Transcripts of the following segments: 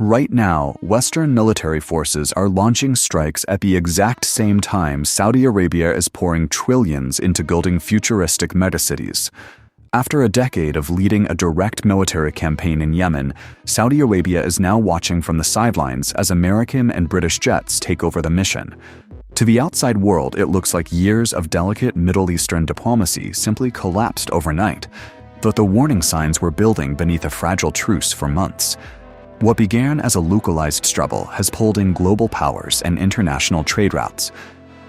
Right now, Western military forces are launching strikes at the exact same time Saudi Arabia is pouring trillions into building futuristic megacities. After a decade of leading a direct military campaign in Yemen, Saudi Arabia is now watching from the sidelines as American and British jets take over the mission. To the outside world, it looks like years of delicate Middle Eastern diplomacy simply collapsed overnight, but the warning signs were building beneath a fragile truce for months. What began as a localized struggle has pulled in global powers and international trade routes.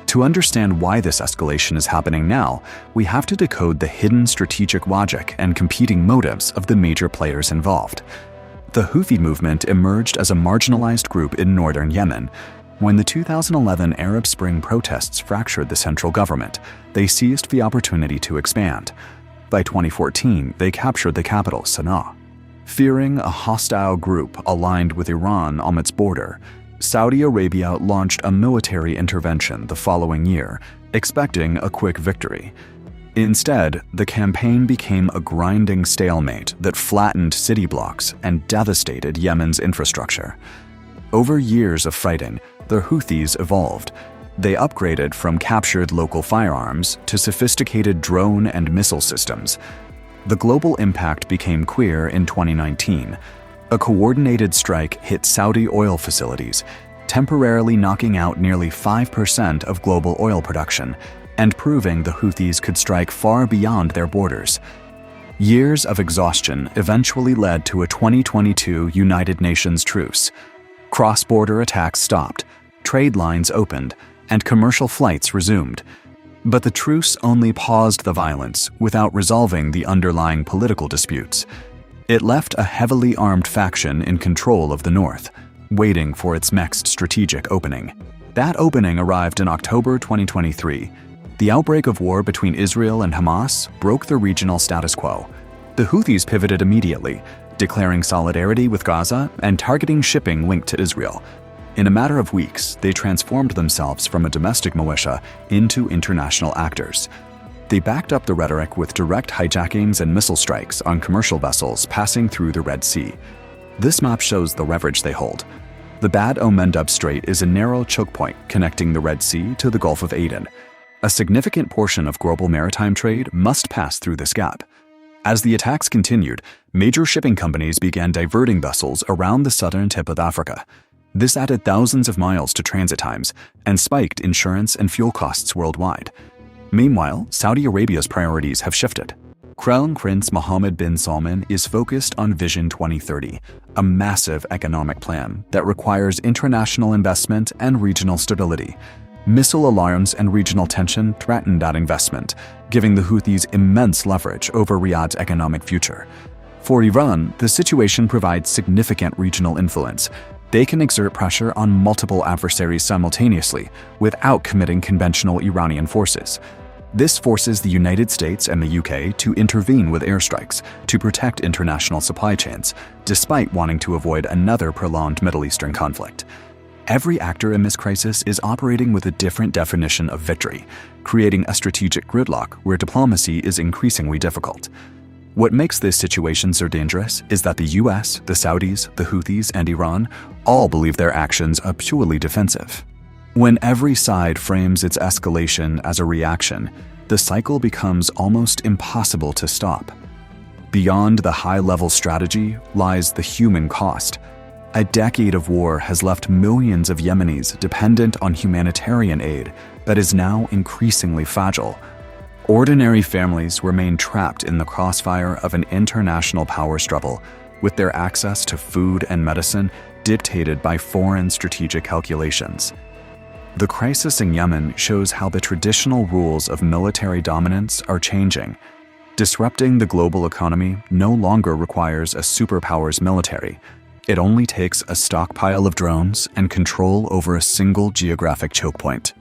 To understand why this escalation is happening now, we have to decode the hidden strategic logic and competing motives of the major players involved. The Houthi movement emerged as a marginalized group in northern Yemen. When the 2011 Arab Spring protests fractured the central government, they seized the opportunity to expand. By 2014, they captured the capital, Sana'a. Fearing a hostile group aligned with Iran on its border, Saudi Arabia launched a military intervention the following year, expecting a quick victory. Instead, the campaign became a grinding stalemate that flattened city blocks and devastated Yemen's infrastructure. Over years of fighting, the Houthis evolved. They upgraded from captured local firearms to sophisticated drone and missile systems. The global impact became clear in 2019. A coordinated strike hit Saudi oil facilities, temporarily knocking out nearly 5% of global oil production and proving the Houthis could strike far beyond their borders. Years of exhaustion eventually led to a 2022 United Nations truce. Cross-border attacks stopped, trade lines opened, and commercial flights resumed. But the truce only paused the violence without resolving the underlying political disputes. It left a heavily armed faction in control of the north, waiting for its next strategic opening. That opening arrived in October 2023. The outbreak of war between Israel and Hamas broke the regional status quo. The Houthis pivoted immediately, declaring solidarity with Gaza and targeting shipping linked to Israel. In a matter of weeks, they transformed themselves from a domestic militia into international actors. They backed up the rhetoric with direct hijackings and missile strikes on commercial vessels passing through the Red Sea. This map shows the leverage they hold. The Bab el-Mandeb Strait is a narrow choke point connecting the Red Sea to the Gulf of Aden. A significant portion of global maritime trade must pass through this gap. As the attacks continued, major shipping companies began diverting vessels around the southern tip of Africa. This added thousands of miles to transit times and spiked insurance and fuel costs worldwide. Meanwhile, Saudi Arabia's priorities have shifted. Crown Prince Mohammed bin Salman is focused on Vision 2030, a massive economic plan that requires international investment and regional stability. Missile alarms and regional tension threaten that investment, giving the Houthis immense leverage over Riyadh's economic future. For Iran, the situation provides significant regional influence. They can exert pressure on multiple adversaries simultaneously without committing conventional Iranian forces. This forces the United States and the UK to intervene with airstrikes to protect international supply chains, despite wanting to avoid another prolonged Middle Eastern conflict. Every actor in this crisis is operating with a different definition of victory, creating a strategic gridlock where diplomacy is increasingly difficult. What makes this situation so dangerous is that the US, the Saudis, the Houthis, and Iran all believe their actions are purely defensive. When every side frames its escalation as a reaction, the cycle becomes almost impossible to stop. Beyond the high-level strategy lies the human cost. A decade of war has left millions of Yemenis dependent on humanitarian aid that is now increasingly fragile. Ordinary families remain trapped in the crossfire of an international power struggle, with their access to food and medicine dictated by foreign strategic calculations. The crisis in Yemen shows how the traditional rules of military dominance are changing. Disrupting the global economy no longer requires a superpower's military. It only takes a stockpile of drones and control over a single geographic choke point.